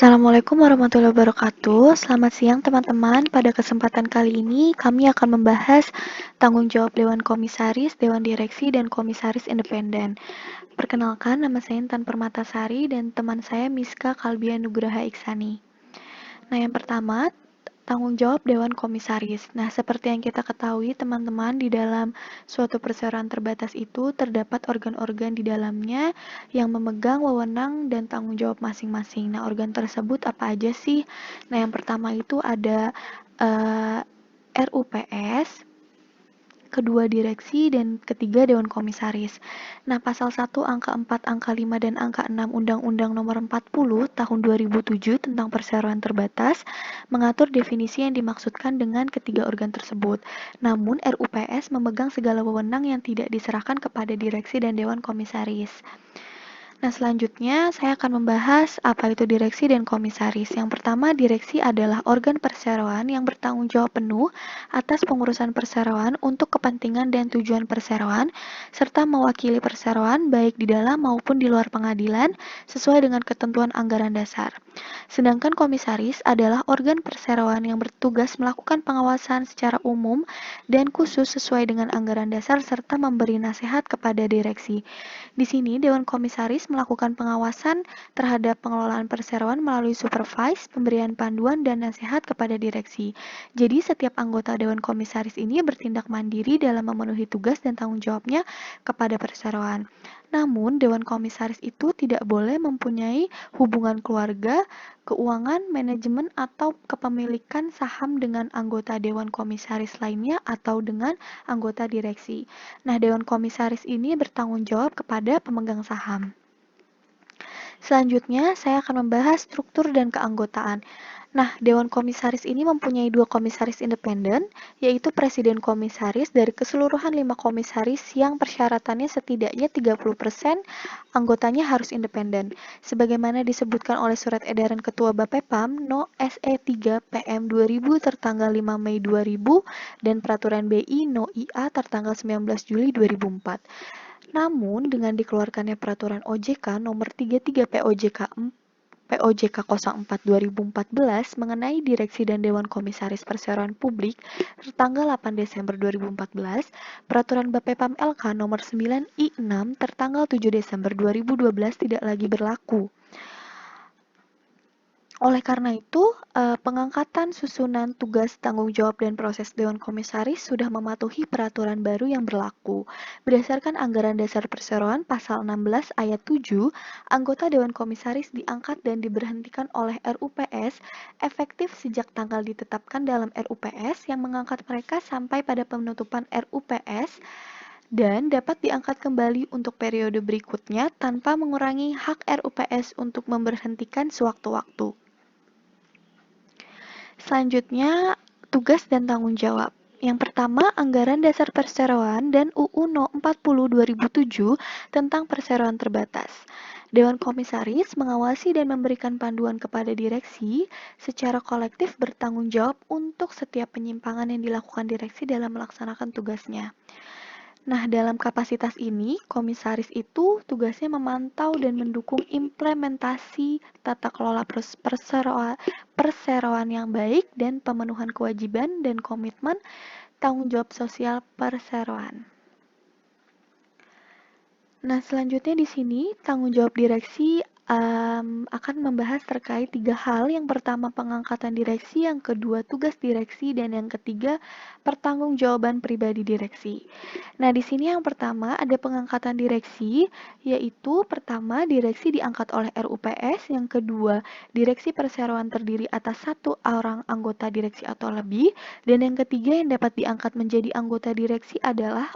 Assalamualaikum warahmatullahi wabarakatuh. Selamat siang teman-teman. Pada kesempatan kali ini kami akan membahas tanggung jawab Dewan Komisaris, Dewan Direksi, dan Komisaris Independen. Perkenalkan, nama saya Intan Permatasari dan teman saya Miska Kalbia Nugraha Iksani. Nah, yang pertama, tanggung jawab Dewan Komisaris. Nah, seperti yang kita ketahui, teman-teman, di dalam suatu perseroan terbatas itu terdapat organ-organ di dalamnya yang memegang wewenang dan tanggung jawab masing-masing. Nah, organ tersebut apa aja sih? Nah, yang pertama itu ada RUPS, kedua direksi, dan ketiga Dewan Komisaris. Nah, pasal 1 angka 4, angka 5, dan angka 6 Undang-Undang Nomor 40 Tahun 2007 tentang perseroan terbatas mengatur definisi yang dimaksudkan dengan ketiga organ tersebut. Namun, RUPS memegang segala wewenang yang tidak diserahkan kepada direksi dan Dewan Komisaris. Nah, selanjutnya saya akan membahas apa itu direksi dan komisaris. Yang pertama, direksi adalah organ perseroan yang bertanggung jawab penuh atas pengurusan perseroan untuk kepentingan dan tujuan perseroan, serta mewakili perseroan baik di dalam maupun di luar pengadilan sesuai dengan ketentuan anggaran dasar. Sedangkan komisaris adalah organ perseroan yang bertugas melakukan pengawasan secara umum dan khusus sesuai dengan anggaran dasar serta memberi nasihat kepada direksi. Di sini, Dewan Komisaris melakukan pengawasan terhadap pengelolaan perseroan melalui supervise, pemberian panduan, dan nasihat kepada direksi. Jadi, setiap anggota Dewan Komisaris ini bertindak mandiri dalam memenuhi tugas dan tanggung jawabnya kepada perseroan. Namun, Dewan Komisaris itu tidak boleh mempunyai hubungan keluarga, keuangan, manajemen, atau kepemilikan saham dengan anggota Dewan Komisaris lainnya atau dengan anggota direksi. Nah, Dewan Komisaris ini bertanggung jawab kepada pemegang saham. Selanjutnya, saya akan membahas struktur dan keanggotaan. Nah, Dewan Komisaris ini mempunyai dua komisaris independen, yaitu Presiden Komisaris dari keseluruhan 5 komisaris yang persyaratannya setidaknya 30% anggotanya harus independen. Sebagaimana disebutkan oleh Surat Edaran Ketua Bapepam No. SE3 PM 2000 tertanggal 5 Mei 2000 dan Peraturan BI No. IA tertanggal 19 Juli 2004. Namun, dengan dikeluarkannya Peraturan OJK Nomor 33 POJK 04 2014 mengenai Direksi dan Dewan Komisaris Perseroan Publik tertanggal 8 Desember 2014, Peraturan Bapepam LK Nomor 9 I6 tertanggal 7 Desember 2012 tidak lagi berlaku. Oleh karena itu, pengangkatan susunan tugas tanggung jawab dan proses Dewan Komisaris sudah mematuhi peraturan baru yang berlaku. Berdasarkan Anggaran Dasar Perseroan Pasal 16 Ayat 7, anggota Dewan Komisaris diangkat dan diberhentikan oleh RUPS efektif sejak tanggal ditetapkan dalam RUPS yang mengangkat mereka sampai pada penutupan RUPS dan dapat diangkat kembali untuk periode berikutnya tanpa mengurangi hak RUPS untuk memberhentikan sewaktu-waktu. Selanjutnya, tugas dan tanggung jawab. Yang pertama, Anggaran Dasar Perseroan dan UU No 40 2007 tentang perseroan terbatas. Dewan Komisaris mengawasi dan memberikan panduan kepada direksi secara kolektif bertanggung jawab untuk setiap penyimpangan yang dilakukan direksi dalam melaksanakan tugasnya. Nah, dalam kapasitas ini, komisaris itu tugasnya memantau dan mendukung implementasi tata kelola perseroan yang baik dan pemenuhan kewajiban dan komitmen tanggung jawab sosial perseroan. Nah, selanjutnya di sini tanggung jawab direksi akan membahas terkait 3 hal. Yang pertama, pengangkatan direksi, yang kedua, tugas direksi, dan yang ketiga, pertanggungjawaban pribadi direksi. Nah, di sini yang pertama ada pengangkatan direksi, yaitu pertama, direksi diangkat oleh RUPS, yang kedua, direksi perseroan terdiri atas 1 orang anggota direksi atau lebih, dan yang ketiga yang dapat diangkat menjadi anggota direksi adalah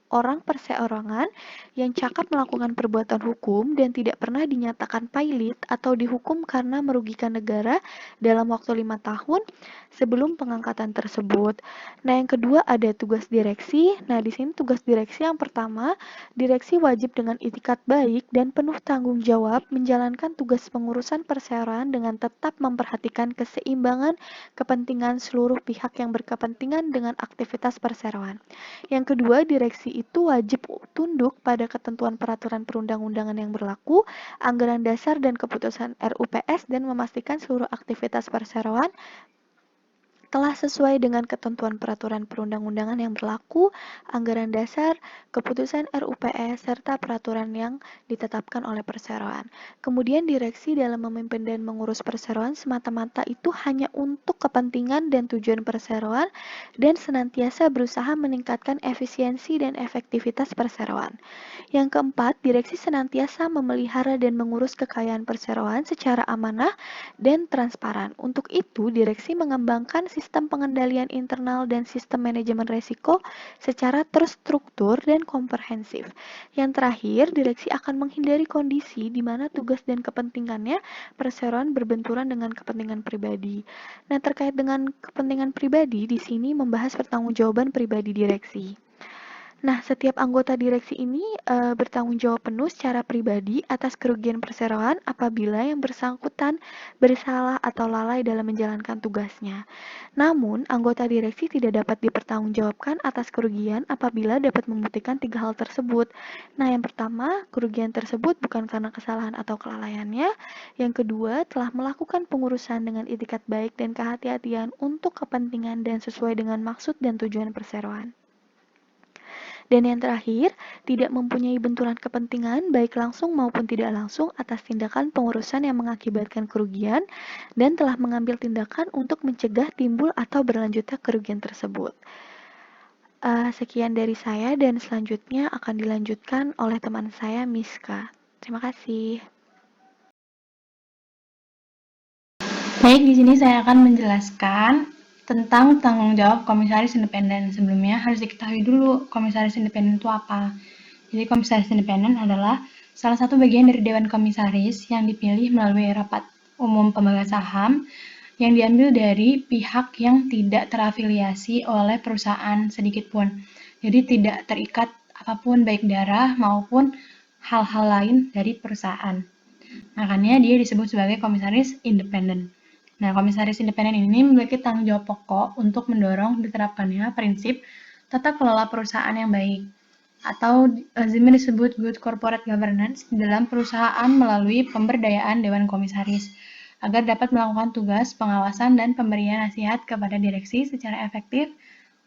orang perseorangan yang cakap melakukan perbuatan hukum dan tidak pernah dinyatakan pailit atau dihukum karena merugikan negara dalam waktu 5 tahun sebelum pengangkatan tersebut. Nah, yang kedua ada tugas direksi. Nah, di sini tugas direksi yang pertama, direksi wajib dengan itikat baik dan penuh tanggung jawab menjalankan tugas pengurusan perseroan dengan tetap memperhatikan keseimbangan kepentingan seluruh pihak yang berkepentingan dengan aktivitas perseroan. Yang kedua, direksi direksi itu wajib tunduk pada ketentuan peraturan perundang-undangan yang berlaku, anggaran dasar dan keputusan RUPS, dan memastikan seluruh aktivitas perseroan telah sesuai dengan ketentuan peraturan perundang-undangan yang berlaku, anggaran dasar, keputusan RUPS, serta peraturan yang ditetapkan oleh perseroan. Kemudian direksi dalam memimpin dan mengurus perseroan semata-mata itu hanya untuk kepentingan dan tujuan perseroan dan senantiasa berusaha meningkatkan efisiensi dan efektivitas perseroan. Yang keempat, direksi senantiasa memelihara dan mengurus kekayaan perseroan secara amanah dan transparan. Untuk itu, direksi mengembangkan sistem pengendalian internal dan sistem manajemen risiko secara terstruktur dan komprehensif. Yang terakhir, direksi akan menghindari kondisi di mana tugas dan kepentingannya perseroan berbenturan dengan kepentingan pribadi. Nah, terkait dengan kepentingan pribadi, di sini membahas pertanggungjawaban pribadi direksi. Nah, setiap anggota direksi ini bertanggung jawab penuh secara pribadi atas kerugian perseroan apabila yang bersangkutan bersalah atau lalai dalam menjalankan tugasnya. Namun, anggota direksi tidak dapat dipertanggungjawabkan atas kerugian apabila dapat membuktikan 3 hal tersebut. Nah, yang pertama, kerugian tersebut bukan karena kesalahan atau kelalaiannya. Yang kedua, telah melakukan pengurusan dengan itikat baik dan kehati-hatian untuk kepentingan dan sesuai dengan maksud dan tujuan perseroan. Dan yang terakhir, tidak mempunyai benturan kepentingan baik langsung maupun tidak langsung atas tindakan pengurusan yang mengakibatkan kerugian dan telah mengambil tindakan untuk mencegah timbul atau berlanjutnya kerugian tersebut. Sekian dari saya dan selanjutnya akan dilanjutkan oleh teman saya, Miska. Terima kasih. Baik, di sini saya akan menjelaskan tentang tanggung jawab komisaris independen. Sebelumnya harus diketahui dulu komisaris independen itu apa. Jadi komisaris independen adalah salah satu bagian dari Dewan Komisaris yang dipilih melalui rapat umum pemegang saham yang diambil dari pihak yang tidak terafiliasi oleh perusahaan sedikitpun. Jadi tidak terikat apapun baik darah maupun hal-hal lain dari perusahaan. Makanya dia disebut sebagai komisaris independen. Nah, komisaris independen ini memiliki tanggung jawab pokok untuk mendorong diterapkannya prinsip tata kelola perusahaan yang baik, atau lazimnya disebut good corporate governance di dalam perusahaan melalui pemberdayaan Dewan Komisaris, agar dapat melakukan tugas pengawasan dan pemberian nasihat kepada direksi secara efektif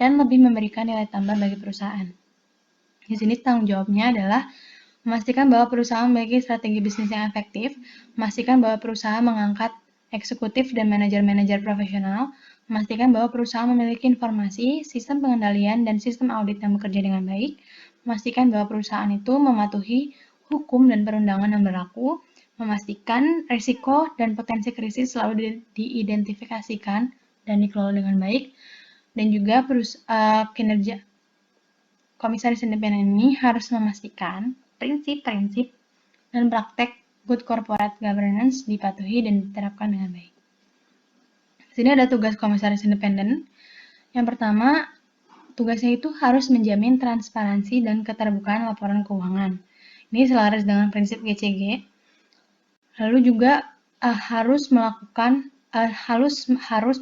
dan lebih memberikan nilai tambah bagi perusahaan. Di sini tanggung jawabnya adalah memastikan bahwa perusahaan memiliki strategi bisnis yang efektif, memastikan bahwa perusahaan mengangkat eksekutif dan manajer-manajer profesional, memastikan bahwa perusahaan memiliki informasi, sistem pengendalian, dan sistem audit yang bekerja dengan baik, memastikan bahwa perusahaan itu mematuhi hukum dan perundangan yang berlaku, memastikan risiko dan potensi krisis selalu diidentifikasikan dan dikelola dengan baik, dan juga kinerja komisaris independen ini harus memastikan prinsip-prinsip dan praktek good corporate governance dipatuhi dan diterapkan dengan baik. Di sini ada tugas komisaris independen. Yang pertama, tugasnya itu harus menjamin transparansi dan keterbukaan laporan keuangan. Ini selaras dengan prinsip GCG. Lalu juga harus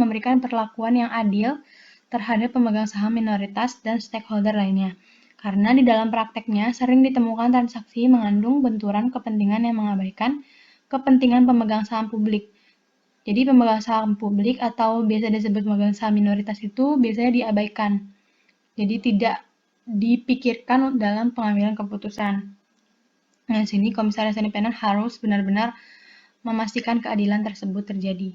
memberikan perlakuan yang adil terhadap pemegang saham minoritas dan stakeholder lainnya. Karena di dalam prakteknya sering ditemukan transaksi mengandung benturan kepentingan yang mengabaikan kepentingan pemegang saham publik. Jadi pemegang saham publik atau biasa disebut pemegang saham minoritas itu biasanya diabaikan. Jadi tidak dipikirkan dalam pengambilan keputusan. Nah, di sini komisaris independen harus benar-benar memastikan keadilan tersebut terjadi.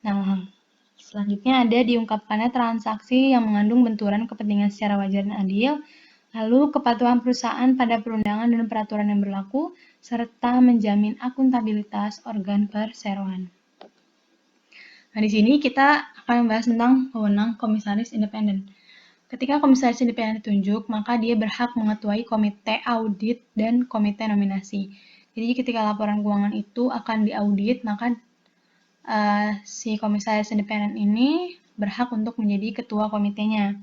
Nah, selanjutnya ada diungkapkannya transaksi yang mengandung benturan kepentingan secara wajar dan adil, lalu kepatuhan perusahaan pada perundangan dan peraturan yang berlaku, serta menjamin akuntabilitas organ perseroan. Nah, di sini kita akan membahas tentang wewenang komisaris independen. Ketika komisaris independen ditunjuk, maka dia berhak mengetuai komite audit dan komite nominasi. Jadi ketika laporan keuangan itu akan diaudit, maka si komisaris independen ini berhak untuk menjadi ketua komitenya.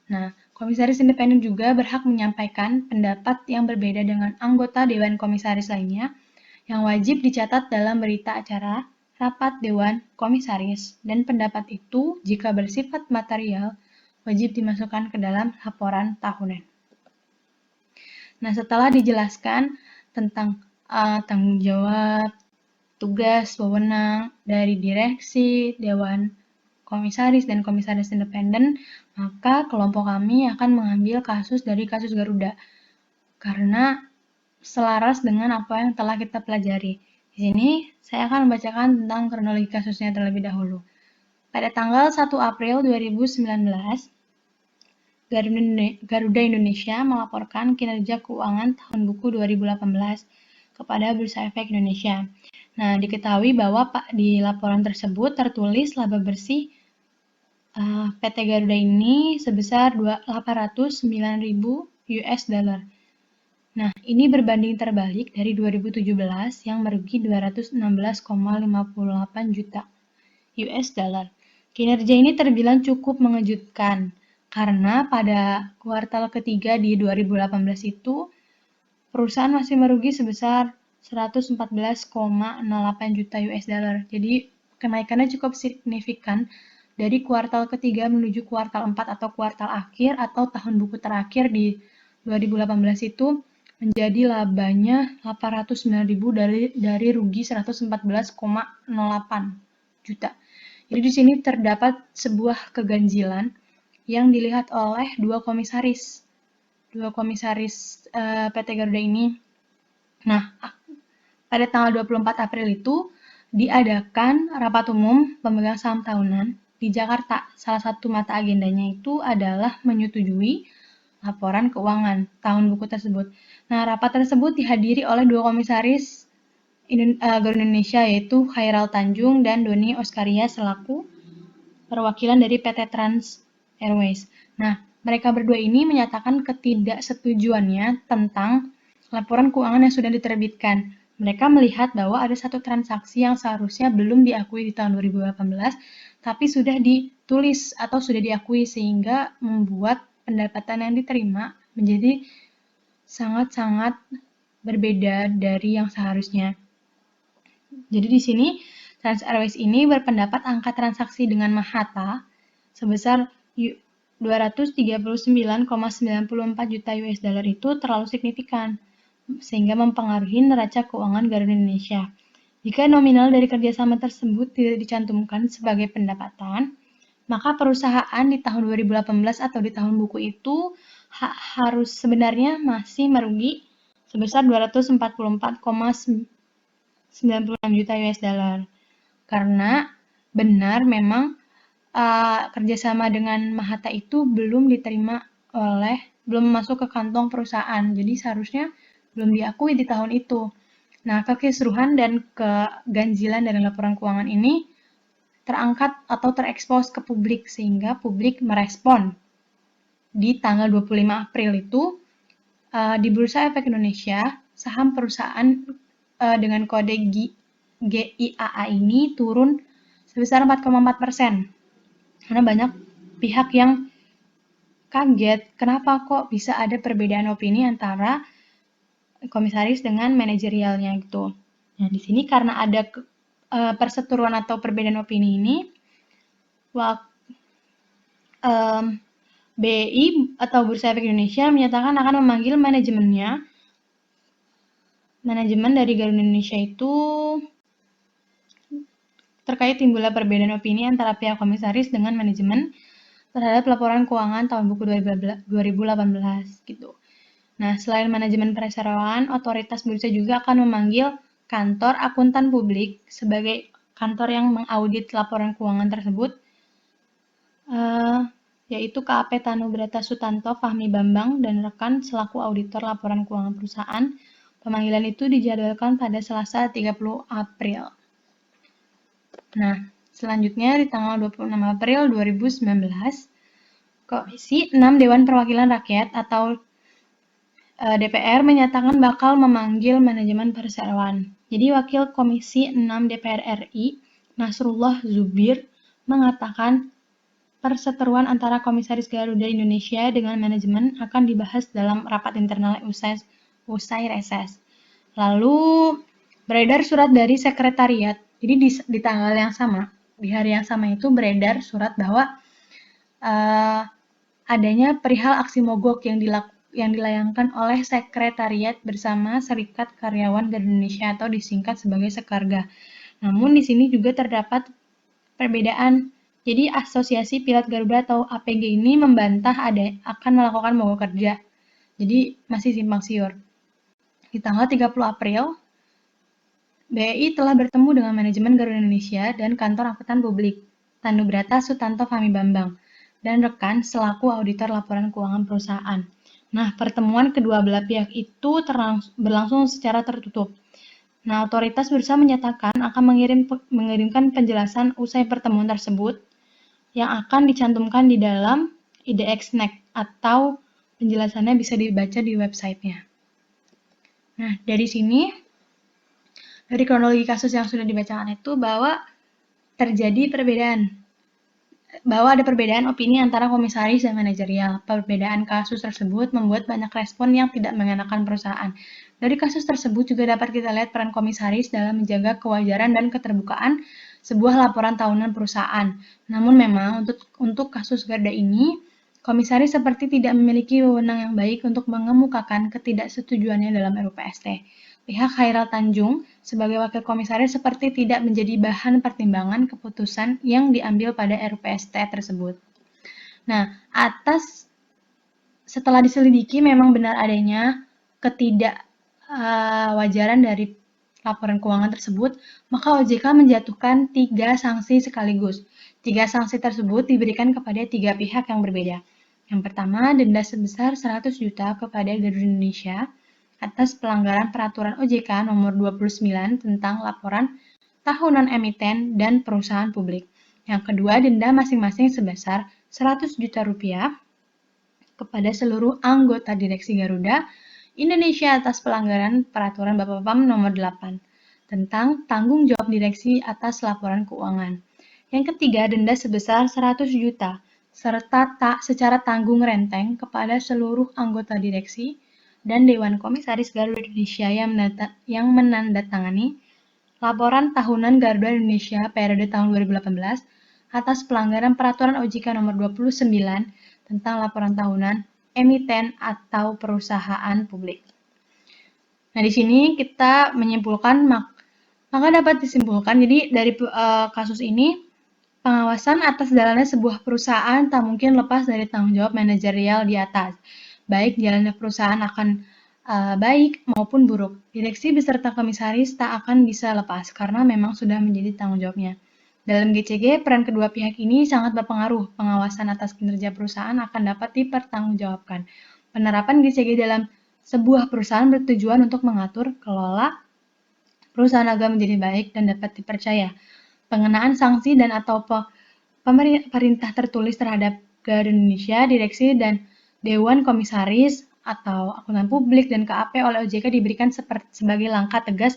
Nah, komisaris independen juga berhak menyampaikan pendapat yang berbeda dengan anggota Dewan Komisaris lainnya yang wajib dicatat dalam berita acara rapat Dewan Komisaris, dan pendapat itu jika bersifat material wajib dimasukkan ke dalam laporan tahunan. Nah, setelah dijelaskan tentang tanggung jawab, tugas, wewenang dari direksi, dewan komisaris, dan komisaris independen, maka kelompok kami akan mengambil kasus dari kasus Garuda. Karena selaras dengan apa yang telah kita pelajari. Di sini saya akan membacakan tentang kronologi kasusnya terlebih dahulu. Pada tanggal 1 April 2019, Garuda Indonesia melaporkan kinerja keuangan tahun buku 2018 kepada Bursa Efek Indonesia. Nah, diketahui bahwa di laporan tersebut tertulis laba bersih PT Garuda ini sebesar 809.000 US dollar. Nah, ini berbanding terbalik dari 2017 yang merugi 216,58 juta US dollar. Kinerja ini terbilang cukup mengejutkan karena pada kuartal ketiga di 2018 itu perusahaan masih merugi sebesar 114,08 juta US dollar. Jadi kenaikannya cukup signifikan dari kuartal ketiga menuju kuartal 4 atau kuartal akhir atau tahun buku terakhir di 2018 itu menjadi labanya 809.000 dari rugi 114,08 juta. Jadi di sini terdapat sebuah keganjilan yang dilihat oleh dua komisaris PT Garuda ini. Nah, pada tanggal 24 April itu diadakan rapat umum pemegang saham tahunan di Jakarta. Salah satu mata agendanya itu adalah menyetujui laporan keuangan tahun buku tersebut. Nah, rapat tersebut dihadiri oleh dua komisaris Garuda Indonesia, yaitu Khairal Tanjung dan Doni Oskaria selaku perwakilan dari PT Trans Airways. Nah, mereka berdua ini menyatakan ketidaksetujuannya tentang laporan keuangan yang sudah diterbitkan. Mereka melihat bahwa ada satu transaksi yang seharusnya belum diakui di tahun 2018, tapi sudah ditulis atau sudah diakui sehingga membuat pendapatan yang diterima menjadi sangat-sangat berbeda dari yang seharusnya. Jadi di sini Trans Airways ini berpendapat angka transaksi dengan Mahata sebesar 239,94 juta US dollar itu terlalu signifikan sehingga mempengaruhi neraca keuangan Garuda Indonesia. Jika nominal dari kerjasama tersebut tidak dicantumkan sebagai pendapatan, maka perusahaan di tahun 2018 atau di tahun buku itu harus sebenarnya masih merugi sebesar 244,96 juta US dollar. Karena benar memang kerjasama dengan Mahata itu belum masuk ke kantong perusahaan. Jadi seharusnya belum diakui di tahun itu. Nah, kekisruhan dan keganjilan dari laporan keuangan ini terangkat atau terekspos ke publik sehingga publik merespon. Di tanggal 25 April itu di Bursa Efek Indonesia saham perusahaan dengan kode GIAA ini turun sebesar 4,4%. Karena banyak pihak yang kaget kenapa kok bisa ada perbedaan opini antara komisaris dengan manajerialnya gitu. Nah, di sini karena ada perseteruan atau perbedaan opini ini, BI atau Bursa Efek Indonesia menyatakan akan memanggil manajemen dari Garuda Indonesia itu terkait timbulnya perbedaan opini antara pihak komisaris dengan manajemen terhadap laporan keuangan tahun buku 2018 gitu. Nah, selain manajemen perseroan, otoritas bursa juga akan memanggil kantor akuntan publik sebagai kantor yang mengaudit laporan keuangan tersebut, yaitu KAP Tanubrata Sutanto Fahmi Bambang dan rekan selaku auditor laporan keuangan perusahaan. Pemanggilan itu dijadwalkan pada Selasa 30 April. Nah, selanjutnya di tanggal 26 April 2019, Komisi 6 Dewan Perwakilan Rakyat atau DPR menyatakan bakal memanggil manajemen perseroan. Jadi Wakil Komisi 6 DPR RI, Nasrullah Zubir, mengatakan perseteruan antara Komisaris Garuda Indonesia dengan manajemen akan dibahas dalam rapat internal usai reses. Lalu beredar surat dari sekretariat. Jadi di tanggal yang sama, di hari yang sama itu beredar surat bahwa adanya perihal aksi mogok yang dilayangkan oleh Sekretariat Bersama Serikat Karyawan Garuda Indonesia atau disingkat sebagai Sekarga. Namun di sini juga terdapat perbedaan. Jadi Asosiasi Pilot Garuda atau APG ini membantah akan melakukan mogok kerja. Jadi masih simpang siur. Di tanggal 30 April, BEI telah bertemu dengan manajemen Garuda Indonesia dan kantor angkutan publik, Tandubrata Sutanto Fami Bambang, dan rekan selaku auditor laporan keuangan perusahaan. Nah, pertemuan kedua belah pihak itu berlangsung secara tertutup. Nah, otoritas berusaha menyatakan akan mengirimkan penjelasan usai pertemuan tersebut yang akan dicantumkan di dalam IDX Next atau penjelasannya bisa dibaca di websitenya. Nah, dari sini, dari kronologi kasus yang sudah dibacakan itu bahwa ada perbedaan opini antara komisaris dan manajerial. Perbedaan kasus tersebut membuat banyak respon yang tidak mengenakan perusahaan. Dari kasus tersebut juga dapat kita lihat peran komisaris dalam menjaga kewajaran dan keterbukaan sebuah laporan tahunan perusahaan. Namun memang untuk kasus Garuda ini, komisaris seperti tidak memiliki wewenang yang baik untuk mengemukakan ketidaksetujuannya dalam RUPST. Pihak Khairal Tanjung sebagai wakil komisaris seperti tidak menjadi bahan pertimbangan keputusan yang diambil pada RUPST tersebut. Nah, setelah diselidiki memang benar adanya ketidakwajaran dari laporan keuangan tersebut, maka OJK menjatuhkan 3 sanksi sekaligus. 3 sanksi tersebut diberikan kepada 3 pihak yang berbeda. Yang pertama, denda sebesar 100 juta kepada Garuda Indonesia atas pelanggaran peraturan OJK nomor 29 tentang laporan tahunan emiten dan perusahaan publik. Yang kedua, denda masing-masing sebesar 100 juta rupiah kepada seluruh anggota Direksi Garuda Indonesia atas pelanggaran peraturan Bapepam nomor 8 tentang tanggung jawab direksi atas laporan keuangan. Yang ketiga, denda sebesar 100 juta serta secara tanggung renteng kepada seluruh anggota direksi dan Dewan Komisaris Garuda Indonesia yang menandatangani laporan tahunan Garuda Indonesia periode tahun 2018 atas pelanggaran peraturan OJK nomor 29 tentang laporan tahunan emiten atau perusahaan publik. Nah, di sini kita menyimpulkan, maka dapat disimpulkan, jadi dari kasus ini, pengawasan atas jalannya sebuah perusahaan tak mungkin lepas dari tanggung jawab manajerial di atas. Baik jalannya perusahaan akan baik maupun buruk. Direksi beserta komisaris tak akan bisa lepas karena memang sudah menjadi tanggung jawabnya. Dalam GCG, peran kedua pihak ini sangat berpengaruh. Pengawasan atas kinerja perusahaan akan dapat dipertanggungjawabkan. Penerapan GCG dalam sebuah perusahaan bertujuan untuk mengatur, kelola perusahaan agar menjadi baik dan dapat dipercaya. Pengenaan sanksi dan atau perintah tertulis terhadap Garuda Indonesia, direksi dan Dewan Komisaris atau akuntan publik dan KAP oleh OJK diberikan sebagai langkah tegas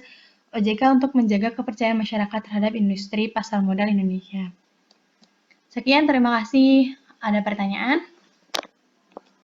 OJK untuk menjaga kepercayaan masyarakat terhadap industri pasar modal Indonesia. Sekian, terima kasih. Ada pertanyaan?